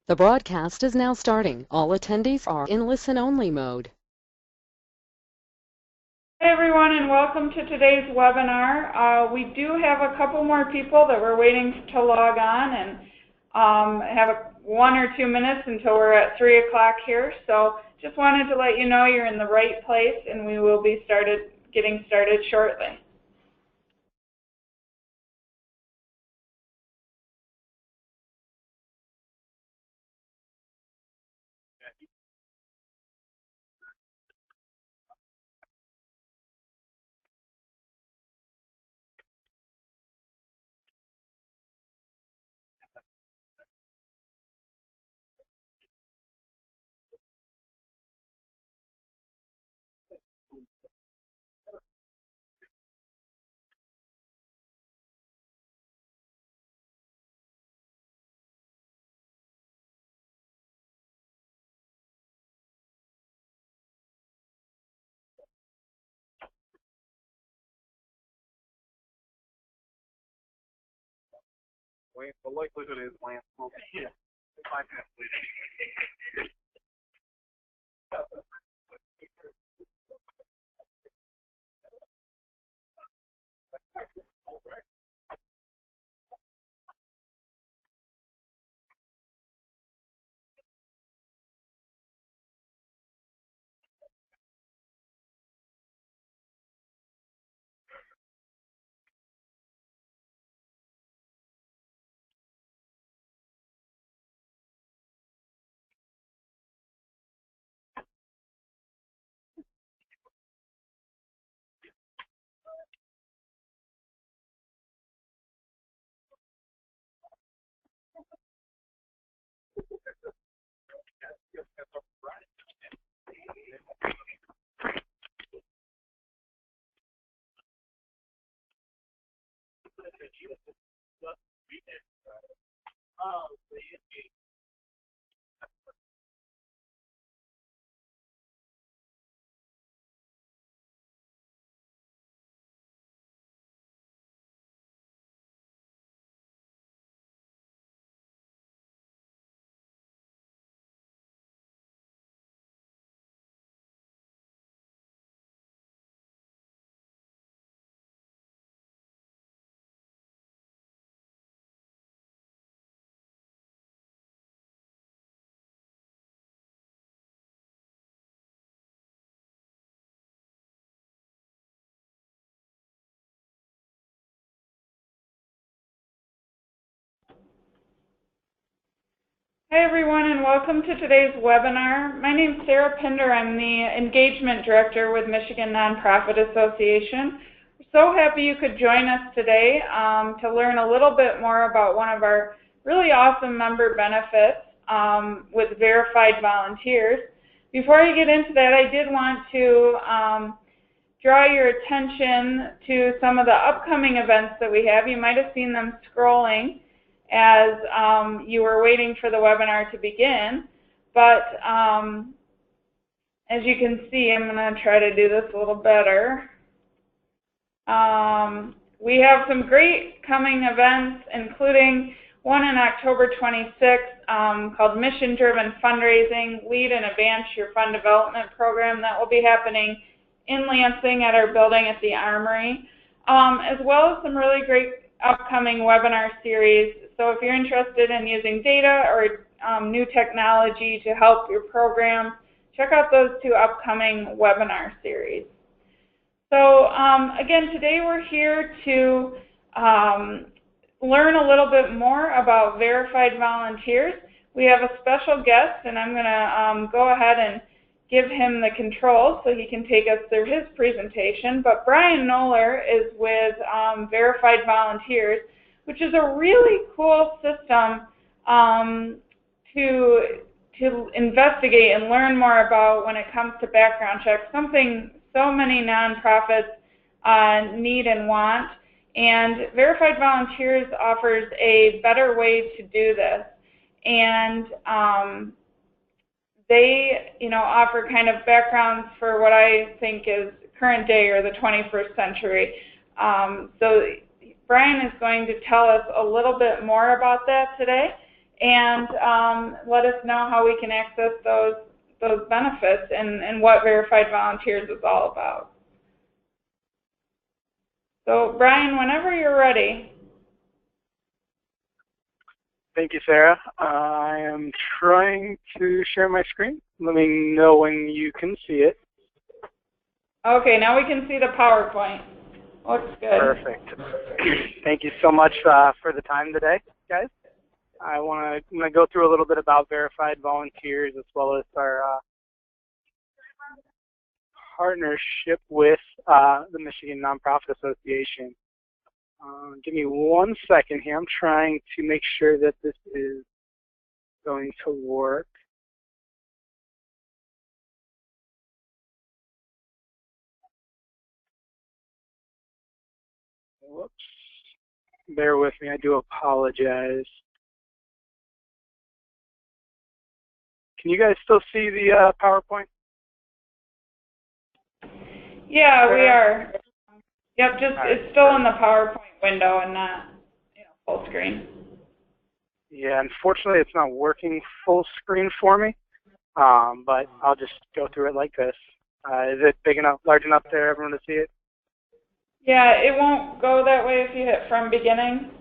The broadcast is now starting. All attendees are in listen-only mode. Hey everyone, and welcome to today's webinar. We do have a couple more people that we're waiting to log on, and have 1 or 2 minutes until we're at 3 o'clock here. So just wanted to let you know you're in the right place, and we will be getting started shortly. The likelihood is Lance will be here. 5 minutes later. Hey everyone, and welcome to today's webinar. My name is Sarah Pinder. I'm the Engagement Director with Michigan Nonprofit Association. We're so happy you could join us today to learn a little bit more about one of our really awesome member benefits with verified volunteers. Before I get into that, I did want to draw your attention to some of the upcoming events that we have. You might have seen them scrolling as you were waiting for the webinar to begin. But as you can see, I'm going to try to do this a little better. We have some great coming events, including one on October 26th called Mission Driven Fundraising, Lead and Advance Your Fund Development Program. That will be happening in Lansing at our building at the Armory, as well as some really great upcoming webinar series. So if you're interested in using data or new technology to help your program, check out those 2 upcoming webinar series. So again, today we're here to learn a little bit more about verified volunteers. We have a special guest, and I'm going to go ahead and give him the controls so he can take us through his presentation. But Brian Noller is with Verified Volunteers, which is a really cool system to investigate and learn more about when it comes to background checks, something so many nonprofits need and want. And Verified Volunteers offers a better way to do this. And they, offer kind of backgrounds for what I think is current day or the 21st century. So Brian is going to tell us a little bit more about that today. and let us know how we can access those benefits and what Verified Volunteers is all about. So, Brian, whenever you're ready. Thank you, Sarah. I am trying to share my screen. Let me know when you can see it. Okay, now we can see the PowerPoint. Looks good. Perfect. Thank you so much for the time today, guys. I'm going to go through a little bit about Verified Volunteers as well as our partnership with the Michigan Nonprofit Association. Give me 1 second here. I'm trying to make sure that this is going to work. Whoops. Bear with me. I do apologize. Can you guys still see the PowerPoint? Yeah, we are. Yep, it's still in the PowerPoint window and not, full screen. Yeah, unfortunately, it's not working full screen for me, but I'll just go through it like this. Is it big enough, large enough for everyone to see it? Yeah, it won't go that way if you hit from beginning.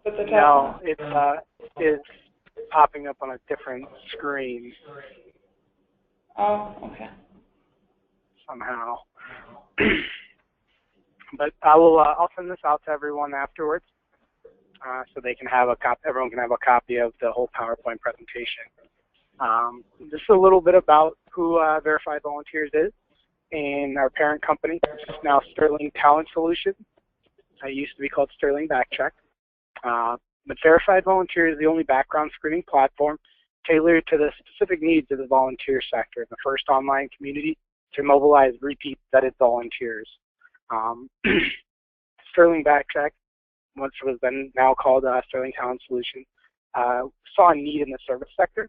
At the top. No, it's popping up on a different screen. Oh, okay. Somehow. But I'll send this out to everyone afterwards, so they can have everyone can have a copy of the whole PowerPoint presentation. Just a little bit about who Verified Volunteers is and our parent company, which is now Sterling Talent Solutions. It used to be called Sterling Backcheck. But Verified Volunteers is the only background screening platform tailored to the specific needs of the volunteer sector, the first online community to mobilize repeat vetted volunteers. Sterling Backcheck, which was then now called Sterling Talent Solutions, saw a need in the service sector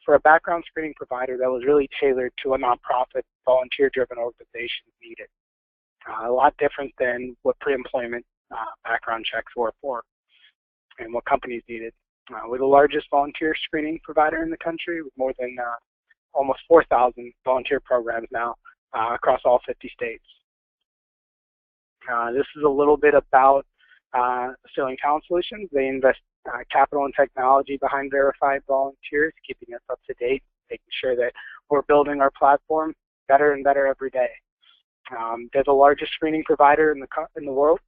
for a background screening provider that was really tailored to a nonprofit, volunteer-driven organization needed. A lot different than what pre-employment background checks were for and what companies needed. We're the largest volunteer screening provider in the country with more than almost 4,000 volunteer programs now across all 50 states. This is a little bit about Sterling Talent Solutions. They invest capital and technology behind Verified Volunteers, keeping us up to date, making sure that we're building our platform better and better every day. They're the largest screening provider in the world,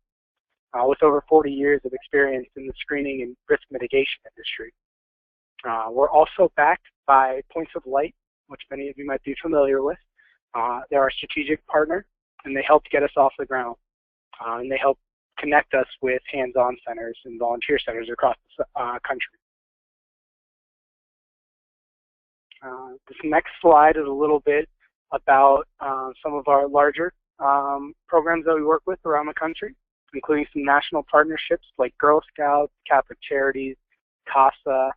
with over 40 years of experience in the screening and risk mitigation industry. We're also backed by Points of Light, which many of you might be familiar with. They're our strategic partner, and they helped get us off the ground. And they help connect us with hands-on centers and volunteer centers across the country. This next slide is a little bit about some of our larger programs that we work with around the country, including some national partnerships like Girl Scouts, Catholic Charities, CASA,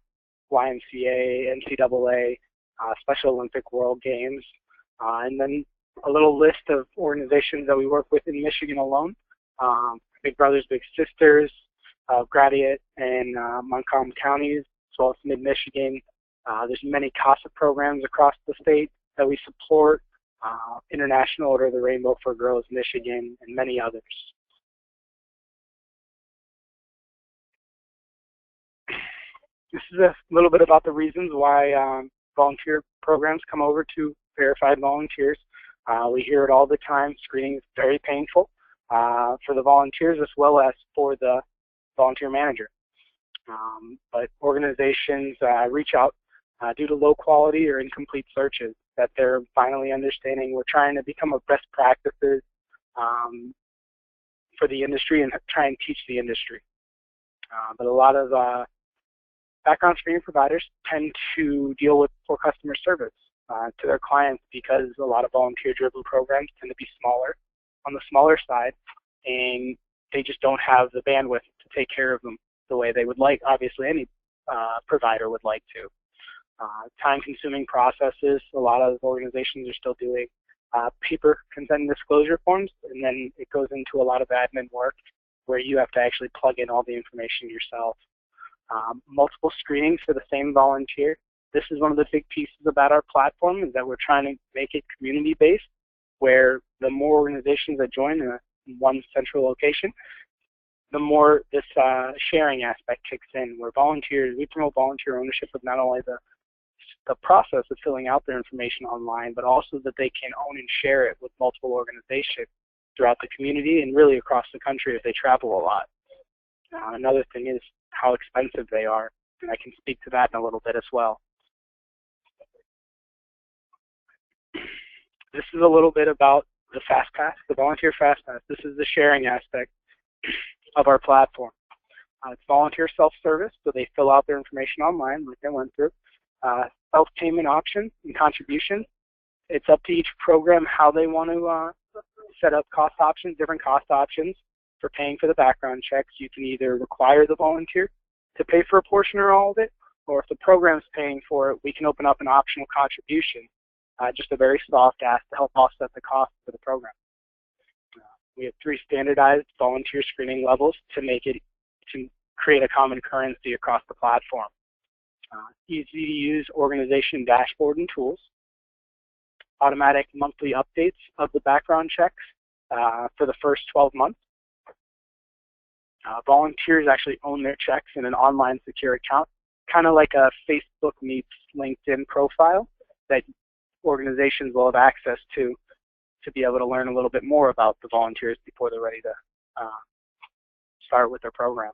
YMCA, NCAA, Special Olympic World Games, and then a little list of organizations that we work with in Michigan alone. Big Brothers Big Sisters, Gratiot and Montcalm counties, as well as mid-Michigan. There's many CASA programs across the state that we support, International Order of the Rainbow for Girls Michigan, and many others. This is a little bit about the reasons why volunteer programs come over to Verified Volunteers. We hear it all the time. Screening is very painful for the volunteers as well as for the volunteer manager. But organizations reach out due to low quality or incomplete searches that they're finally understanding. We're trying to become a best practices for the industry and try and teach the industry. But a lot of background screening providers tend to deal with poor customer service to their clients because a lot of volunteer-driven programs tend to be smaller, on the smaller side, and they just don't have the bandwidth to take care of them the way they would like. Obviously, any provider would like to. Time-consuming processes. A lot of organizations are still doing paper consent and disclosure forms, and then it goes into a lot of admin work where you have to actually plug in all the information yourself. multiple screenings for the same volunteer. This is one of the big pieces about our platform, is that we're trying to make it community-based, where the more organizations that join in one central location, the more this sharing aspect kicks in, where volunteers, we promote volunteer ownership of not only the process of filling out their information online, but also that they can own and share it with multiple organizations throughout the community and really across the country if they travel a lot. Another thing is how expensive they are, and I can speak to that in a little bit as well. This is a little bit about the FastPass, the Volunteer FastPass. This is the sharing aspect of our platform. It's volunteer self-service, so they fill out their information online like I went through. Self-payment options and contributions. It's up to each program how they want to set up cost options, different cost options for paying for the background checks. You can either require the volunteer to pay for a portion or all of it, or if the program's paying for it, we can open up an optional contribution, just a very soft ask to help offset the cost for the program. We have 3 standardized volunteer screening levels to create a common currency across the platform. Easy to use organization dashboard and tools, automatic monthly updates of the background checks for the first 12 months. Volunteers actually own their checks in an online secure account, kind of like a Facebook meets LinkedIn profile that organizations will have access to be able to learn a little bit more about the volunteers before they're ready to start with their program.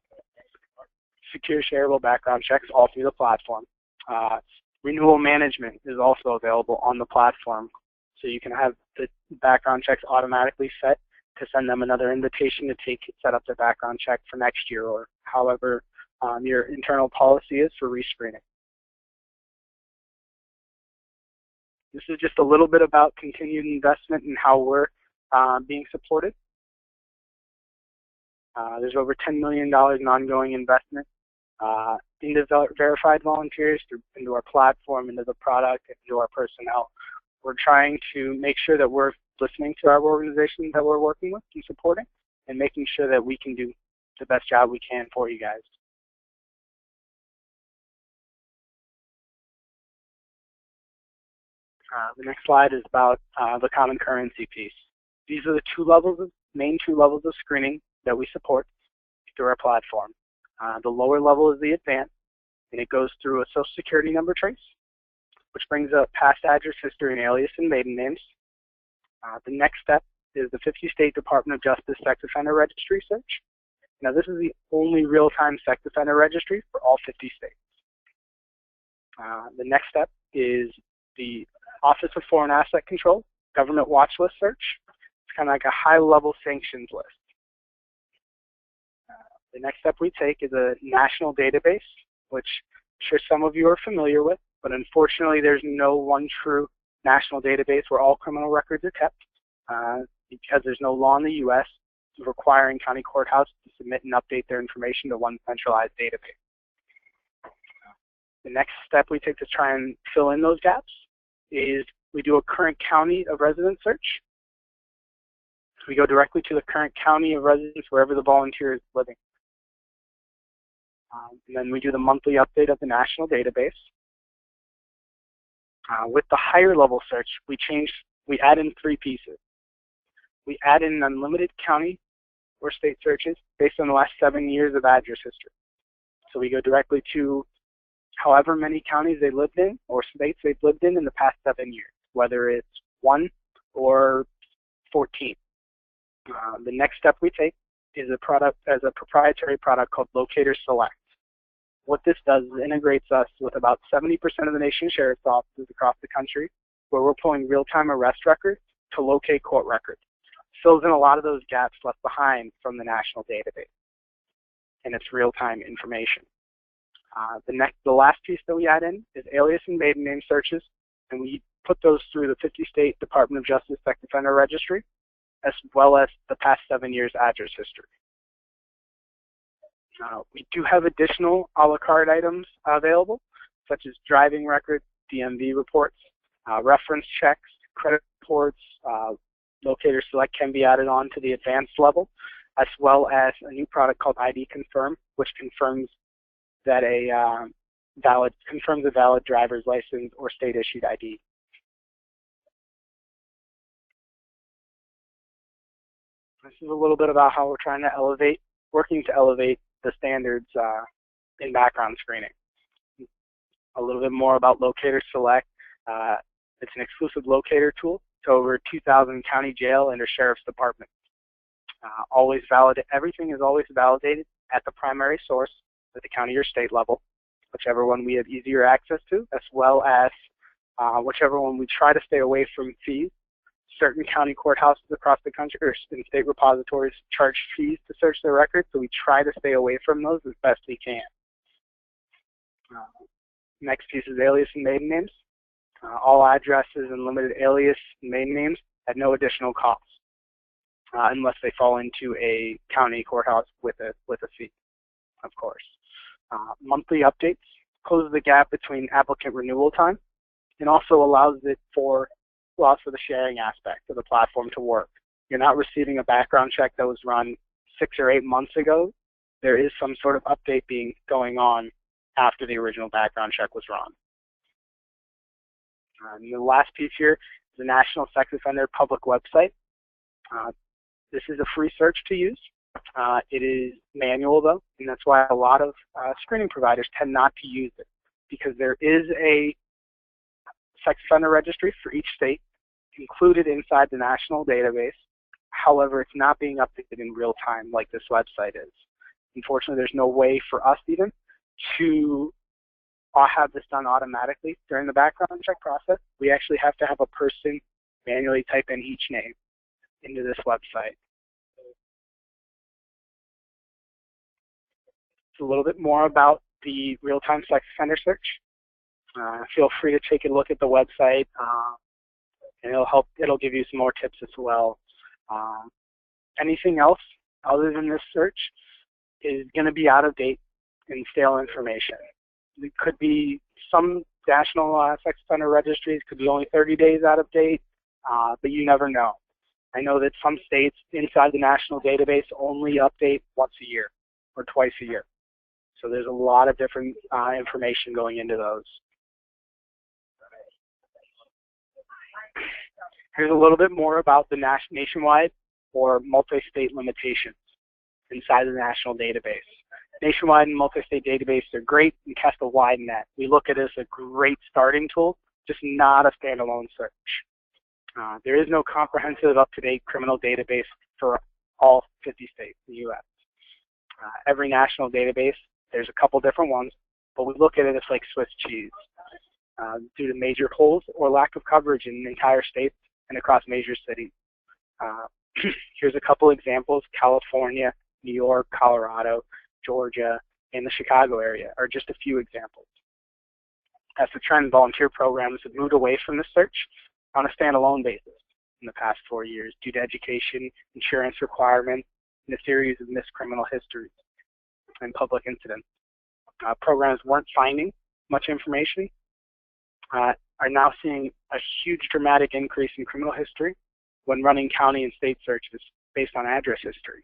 Secure shareable background checks all through the platform. Renewal management is also available on the platform, so you can have the background checks automatically set to send them another invitation to set up their background check for next year, or however your internal policy is for rescreening. This is just a little bit about continued investment and how we're being supported. There's over $10 million in ongoing investment into verified volunteers, into our platform, into the product, into our personnel. We're trying to make sure that we're listening to our organizations that we're working with and supporting, and making sure that we can do the best job we can for you guys. The next slide is about the common currency piece. These are the main two levels of screening that we support through our platform. The lower level is the advanced, and it goes through a social security number trace, which brings up past address history and alias and maiden names. The next step is the 50-state Department of Justice Sex Offender Registry search. Now, this is the only real-time sex offender registry for all 50 states. The next step is the Office of Foreign Asset Control Government Watch List search. It's kind of like a high-level sanctions list. The next step we take is a national database, which I'm sure some of you are familiar with, but unfortunately there's no one true national database where all criminal records are kept because there's no law in the U.S. requiring county courthouses to submit and update their information to one centralized database. The next step we take to try and fill in those gaps is we do a current county of residence search. So we go directly to the current county of residence wherever the volunteer is living. And then we do the monthly update of the national database. With the higher level search, we add in 3 pieces. We add in unlimited county or state searches based on the last 7 years of address history. So we go directly to however many counties they lived in or states they've lived in the past 7 years, whether it's 1 or 14. The next step we take is a proprietary product called Locator Select. What this does is integrates us with about 70% of the nation's sheriff's offices across the country, where we're pulling real-time arrest records to locate court records. Fills in a lot of those gaps left behind from the national database, and it's real-time information. The last piece that we add in is alias and maiden name searches, and we put those through the 50-state Department of Justice Sex Offender Registry, as well as the past 7 years address history. We do have additional a la carte items available, such as driving records, DMV reports, reference checks, credit reports. Locator Select can be added on to the advanced level, as well as a new product called ID Confirm, which confirms that confirms a valid driver's license or state-issued ID. This is a little bit about how we're working to elevate the standards in background screening. A little bit more about Locator Select. It's an exclusive locator tool to over 2,000 county jail and or sheriff's departments. Everything is always validated at the primary source at the county or state level, whichever one we have easier access to, as well as whichever one we try to stay away from fees. Certain county courthouses across the country or in state repositories charge fees to search their records, so we try to stay away from those as best we can. Next piece is alias and maiden names. All addresses and limited alias and maiden names at no additional cost, unless they fall into a county courthouse with a fee, of course. Monthly updates closes the gap between applicant renewal time and also allows for the sharing aspect of the platform to work. You're not receiving a background check that was run 6 or 8 months ago. There is some sort of update going on after the original background check was run. And the last piece here is the National Sex Offender Public website. This is a free search to use. It is manual though, and that's why a lot of screening providers tend not to use it, because there is a sex offender registry for each state included inside the national database. However, it's not being updated in real time like this website is. Unfortunately, there's no way for us even to have this done automatically during the background check process. We actually have to have a person manually type in each name into this website. It's a little bit more about the real-time sex offender search. Feel free to take a look at the website, and it'll give you some more tips as well. Anything else other than this search is going to be out of date and stale information. It could be some national sex offender registries could be only 30 days out of date, but you never know. I know that some states inside the national database only update once a year or twice a year. So there's a lot of different information going into those. Here's a little bit more about the nationwide or multi-state limitations inside the national database. Nationwide and multi-state databases are great and cast a wide net. We look at it as a great starting tool, just not a standalone search. There is no comprehensive, up-to-date criminal database for all 50 states in the U.S. Every national database, there's a couple different ones, but we look at it as like Swiss cheese. Due to major holes or lack of coverage in entire states and across major cities. Here's a couple examples. California, New York, Colorado, Georgia, and the Chicago area are just a few examples. As the trend, volunteer programs have moved away from the search on a standalone basis in the past 4 years due to education, insurance requirements, and a series of missed criminal histories and public incidents. Programs weren't finding much information, are now seeing a huge dramatic increase in criminal history when running county and state searches based on address history.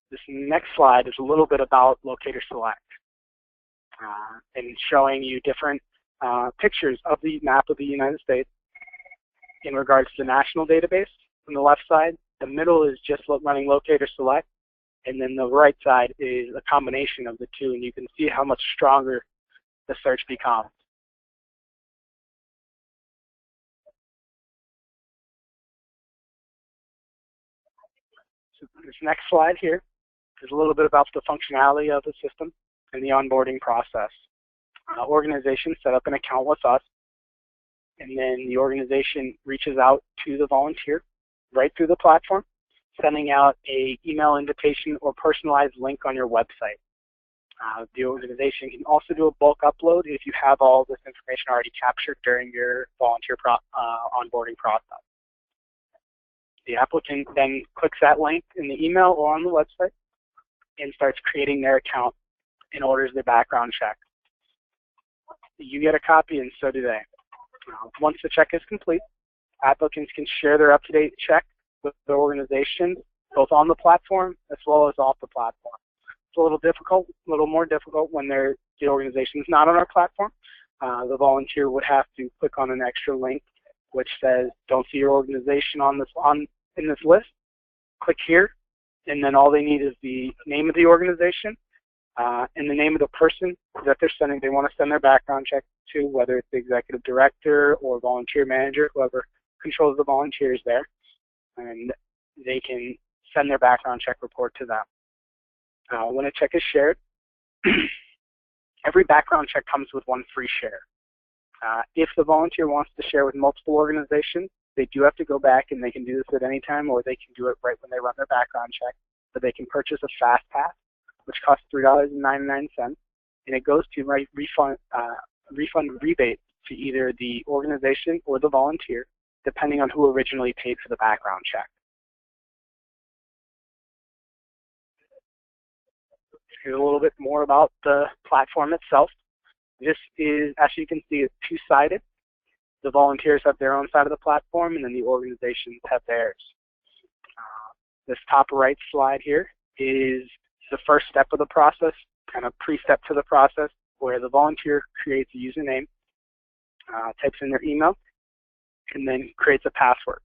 This next slide is a little bit about Locator Select and showing you different pictures of the map of the United States in regards to the national database on the left side. The middle is just running Locator Select, and then the right side is a combination of the two, and you can see how much stronger the search becomes. So this next slide here is a little bit about the functionality of the system and the onboarding process. Organizations set up an account with us, and then the organization reaches out to the volunteer right through the platform, sending out an email invitation or personalized link on your website. The organization can also do a bulk upload if you have all this information already captured during your volunteer onboarding process. The applicant then clicks that link in the email or on the website and starts creating their account and orders their background check. You get a copy and so do they. Once the check is complete, applicants can share their up-to-date check with the organization both on the platform as well as off the platform. It's a little more difficult when the organization is not on our platform. The volunteer would have to click on an extra link which says, "Don't see your organization in this list." Click here, and then all they need is the name of the organization and the name of the person that they want to send their background check to, whether it's the executive director or volunteer manager, whoever controls the volunteers there, and they can send their background check report to them. When a check is shared, every background check comes with one free share. If the volunteer wants to share with multiple organizations, they do have to go back, and they can do this at any time, or they can do it right when they run their background check. But they can purchase a fast pass, which costs $3.99, and it goes to refund rebate to either the organization or the volunteer, depending on who originally paid for the background check. Here's a little bit more about the platform itself. This is, as you can see, it's two-sided. The volunteers have their own side of the platform, and then the organizations have theirs. This top right slide here is the first step of the process, kind of pre-step to the process, where the volunteer creates a username, types in their email, and then creates a password.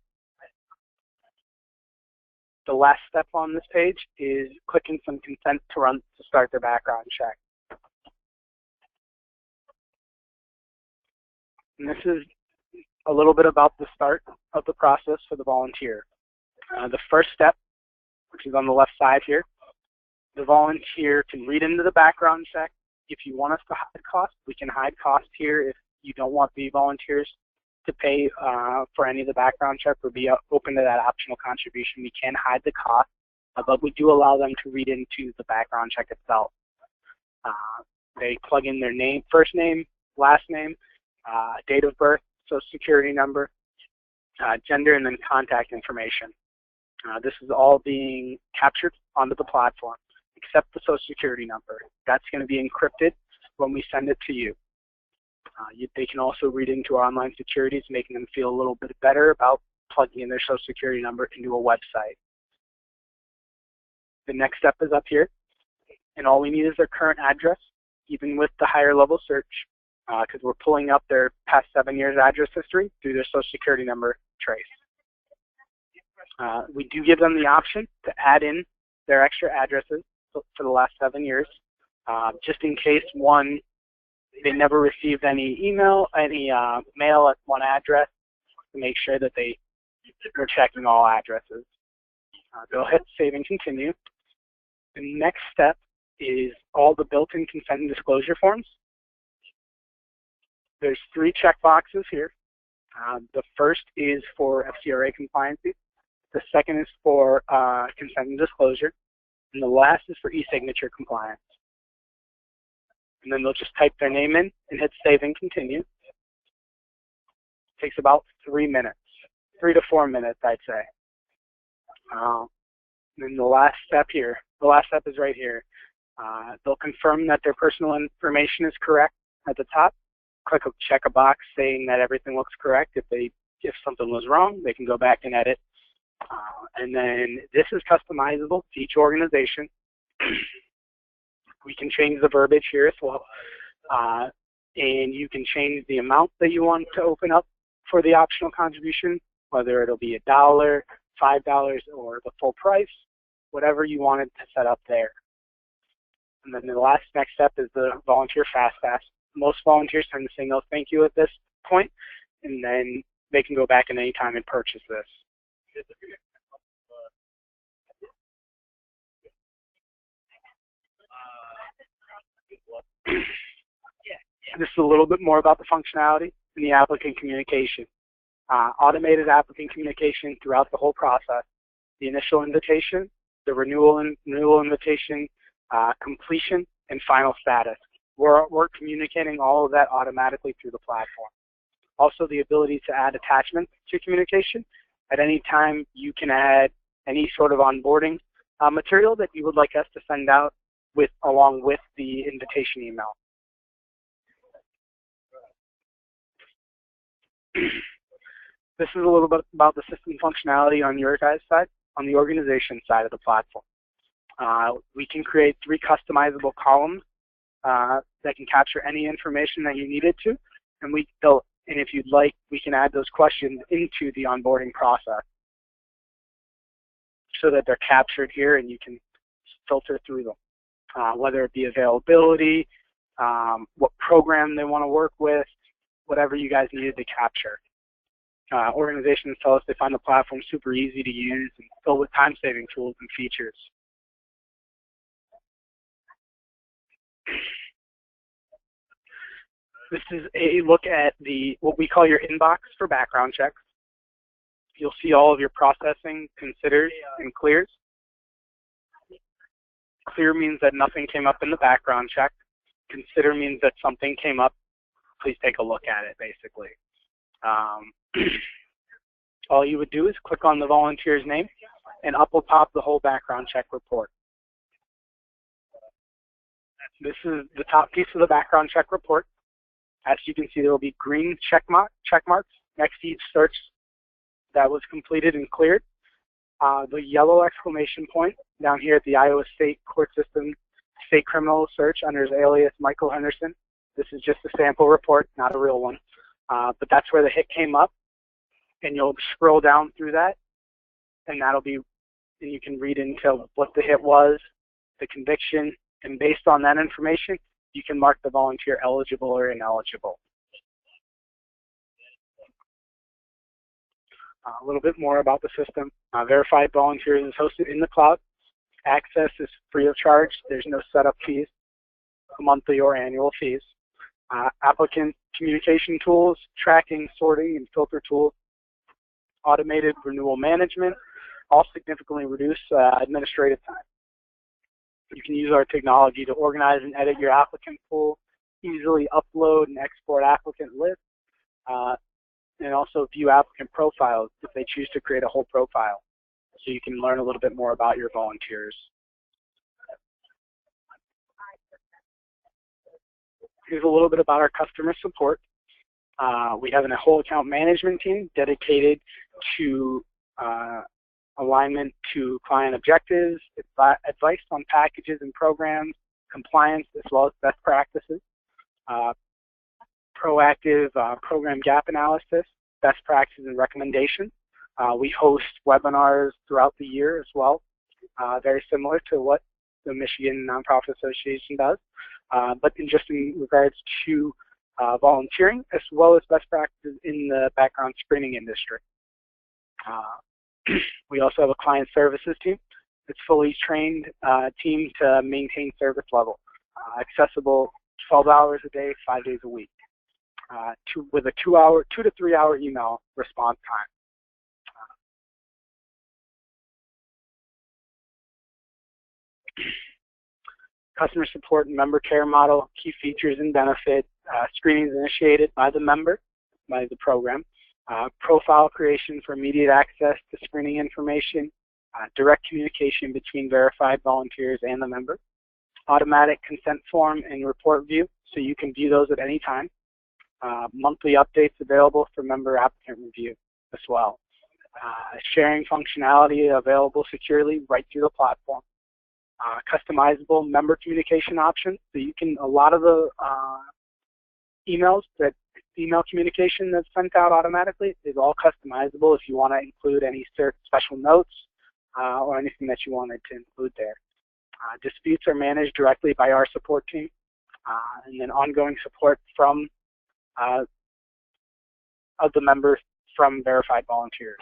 The last step on this page is clicking some consent to start their background check. And this is a little bit about the start of the process for the volunteer. The first step, which is on the left side here, the volunteer can read into the background check. If you want us to hide costs, we can hide costs here. If you don't want the volunteers to pay for any of the background check or be open to that optional contribution, we can hide the cost, but we do allow them to read into the background check itself. They plug in their name, first name, last name, date of birth, social security number, gender, and then contact information. This is all being captured onto the platform, except the social security number. That's going to be encrypted when we send it to you. They can also read into our online securities, making them feel a little bit better about plugging in their social security number into a website. The next step is up here, and all we need is their current address, even with the higher level search, because we're pulling up their past 7 years address history through their social security number trace. We do give them the option to add in their extra addresses for the last 7 years, just in case they never received any email, any mail at one address, to make sure that we're checking all addresses. They'll hit save and continue. The next step is all the built-in consent and disclosure forms. There's 3 check boxes here. The first is for FCRA compliancy. The second is for consent and disclosure. And the last is for e-signature compliance. And then they'll just type their name in and hit save and continue. It takes about 3 minutes, 3 to 4 minutes, I'd say. And then the last step is right here. They'll confirm that their personal information is correct at the top. Check a box saying that everything looks correct. If something was wrong, they can go back and edit. And then this is customizable to each organization. We can change the verbiage here as well. And you can change the amount that you want to open up for the optional contribution, whether it'll be $1, $5, or the full price, whatever you wanted to set up there. And then the next step is the volunteer fast pass. Most volunteers tend to say no thank you at this point, and then they can go back at any time and purchase this. This is a little bit more about the functionality and the applicant communication. Automated applicant communication throughout the whole process. The initial invitation, the renewal invitation, completion, and final status. We're communicating all of that automatically through the platform. Also, the ability to add attachments to communication. At any time, you can add any sort of onboarding material that you would like us to send out along with the invitation email. This is a little bit about the system functionality on your guys' side. on the organization side of the platform. We can create 3 customizable columns that can capture any information that you needed to, and if you'd like, we can add those questions into the onboarding process so that they're captured here and you can filter through them, whether it be availability, what program they want to work with, whatever you guys needed to capture. Organizations tell us they find the platform super easy to use and filled with time-saving tools and features. This is a look at what we call your inbox for background checks. You'll see all of your processing considered and clears. Clear means that nothing came up in the background check. Consider means that something came up. Please take a look at it, basically. All you would do is click on the volunteer's name, and up will pop the whole background check report. This is the top piece of the background check report. As you can see, there will be green check marks next to each search that was completed and cleared. The yellow exclamation point down here at the Iowa State Court System State Criminal Search under his alias Michael Henderson. This is just a sample report, not a real one. But that's where the hit came up, and you'll scroll down through that, and you can read into what the hit was, the conviction, and based on that information, you can mark the volunteer eligible or ineligible. A little bit more about the system. Verified Volunteers is hosted in the cloud. Access is free of charge. There's no setup fees, monthly or annual fees. Applicant communication tools, tracking, sorting, and filter tools, automated renewal management, all significantly reduce administrative time. You can use our technology to organize and edit your applicant pool, easily upload and export applicant lists, and also view applicant profiles if they choose to create a whole profile, so you can learn a little bit more about your volunteers. Here's a little bit about our customer support. We have a whole account management team dedicated to alignment to client objectives, advice on packages and programs, compliance, as well as best practices, proactive program gap analysis, best practices and recommendations. We host webinars throughout the year as well, very similar to what the Michigan Nonprofit Association does, but in regards to volunteering, as well as best practices in the background screening industry. We also have a client services team. It's fully trained team to maintain service level, accessible 12 hours a day, 5 days a week, with a 2 to 3 hour email response time. Customer support and member care model, key features and benefits, screenings initiated by the member, by the program, profile creation for immediate access to screening information, direct communication between verified volunteers and the member, automatic consent form and report view, so you can view those at any time, monthly updates available for member applicant review as well, sharing functionality available securely right through the platform, customizable member communication options, so you can, a lot of the email communication that's sent out automatically is all customizable if you want to include any special notes or anything that you wanted to include there. Disputes are managed directly by our support team, and then ongoing support from of the members from verified volunteers.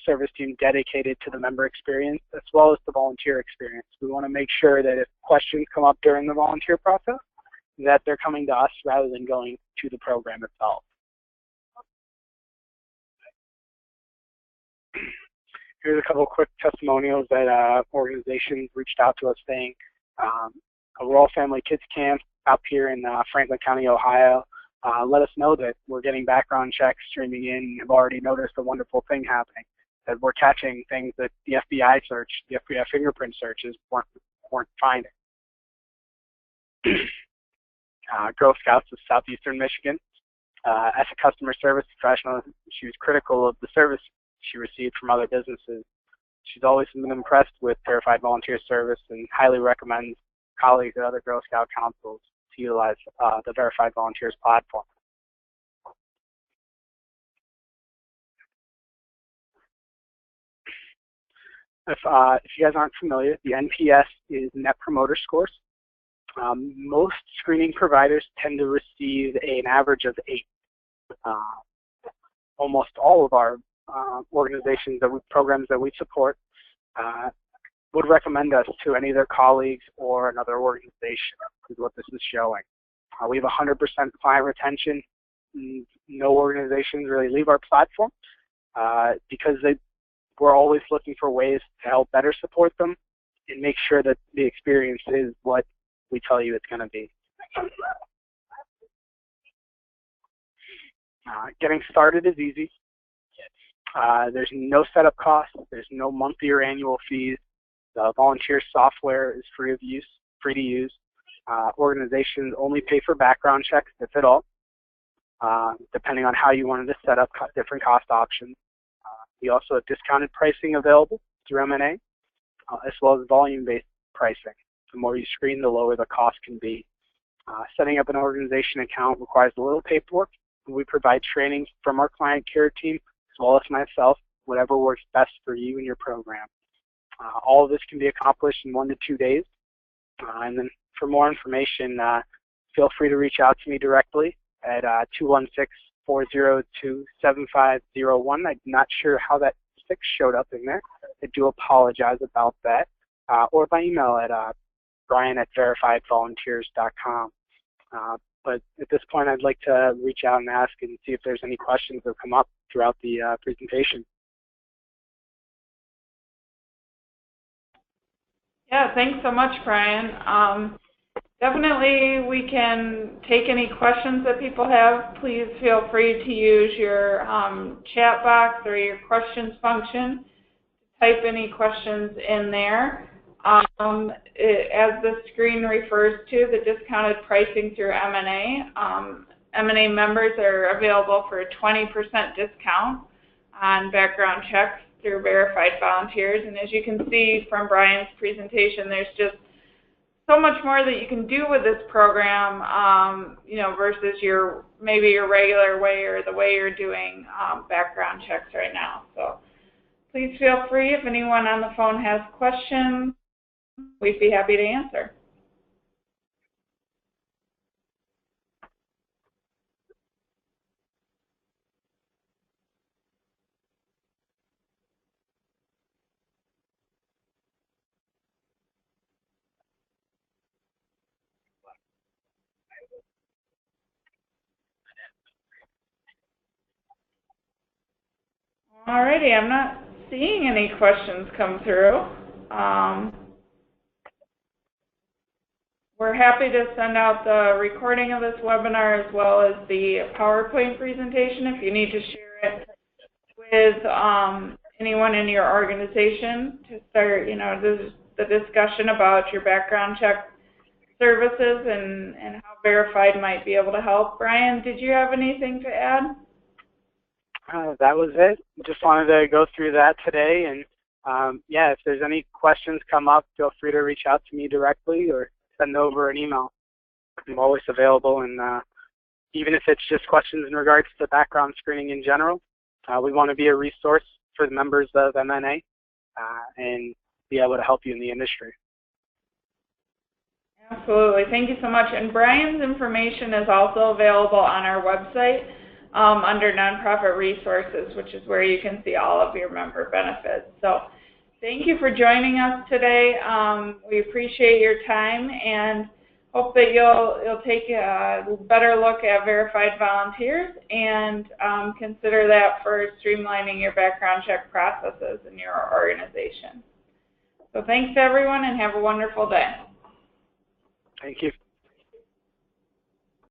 Service team dedicated to the member experience as well as the volunteer experience. We want to make sure that if questions come up during the volunteer process, that they're coming to us rather than going to the program itself. Here's a couple of quick testimonials that organizations reached out to us saying, a Rural Family Kids Camp up here in Franklin County, Ohio, let us know that we're getting background checks streaming in and have already noticed a wonderful thing happening, that we're catching things that the FBI search, the FBI fingerprint searches weren't finding. Girl Scouts of Southeastern Michigan. As a customer service professional, she was critical of the service she received from other businesses. She's always been impressed with Verified Volunteer Service and highly recommends colleagues at other Girl Scout councils to utilize the Verified Volunteers platform. If you guys aren't familiar, the NPS is Net Promoter Scores. Most screening providers tend to receive an average of 8. Almost all of our organizations, programs that we support, would recommend us to any of their colleagues or another organization, is what this is showing. We have 100% client retention. No organizations really leave our platform because we're always looking for ways to help better support them and make sure that the experience is what we tell you it's going to be. Getting started is easy. There's no setup costs. There's no monthly or annual fees. The volunteer software is free to use. Organizations only pay for background checks, if at all, depending on how you wanted to set up different cost options. We also have discounted pricing available through M&A, as well as volume-based pricing. The more you screen, the lower the cost can be. Setting up an organization account requires a little paperwork. We provide training from our client care team, as well as myself, whatever works best for you and your program. All of this can be accomplished in 1 to 2 days. And then for more information, feel free to reach out to me directly at 216-402-7501. I'm not sure how that 6 showed up in there. I do apologize about that. Or by email at brian@verifiedvolunteers.com. But at this point, I'd like to reach out and ask and see if there's any questions that come up throughout the presentation. Yeah, thanks so much, Brian. Definitely we can take any questions that people have. Please feel free to use your chat box or your questions function. Type any questions in there. As the screen refers to, the discounted pricing through M&A. M&A members are available for a 20% discount on background checks through Verified Volunteers. And as you can see from Brian's presentation, there's just so much more that you can do with this program, versus maybe your regular way or the way you're doing background checks right now. So please feel free, if anyone on the phone has questions, we'd be happy to answer. Alrighty, I'm not seeing any questions come through. We're happy to send out the recording of this webinar as well as the PowerPoint presentation if you need to share it with anyone in your organization to start, the discussion about your background check services and how Verified might be able to help. Brian, did you have anything to add? That was it. Just wanted to go through that today. And if there's any questions come up, feel free to reach out to me directly or send over an email. I'm always available. And even if it's just questions in regards to background screening in general, we want to be a resource for the members of MNA and be able to help you in the industry. Absolutely. Thank you so much. And Brian's information is also available on our website under Nonprofit Resources, which is where you can see all of your member benefits. So thank you for joining us today. We appreciate your time and hope that you'll take a better look at Verified Volunteers and consider that for streamlining your background check processes in your organization. So thanks everyone and have a wonderful day. Thank you.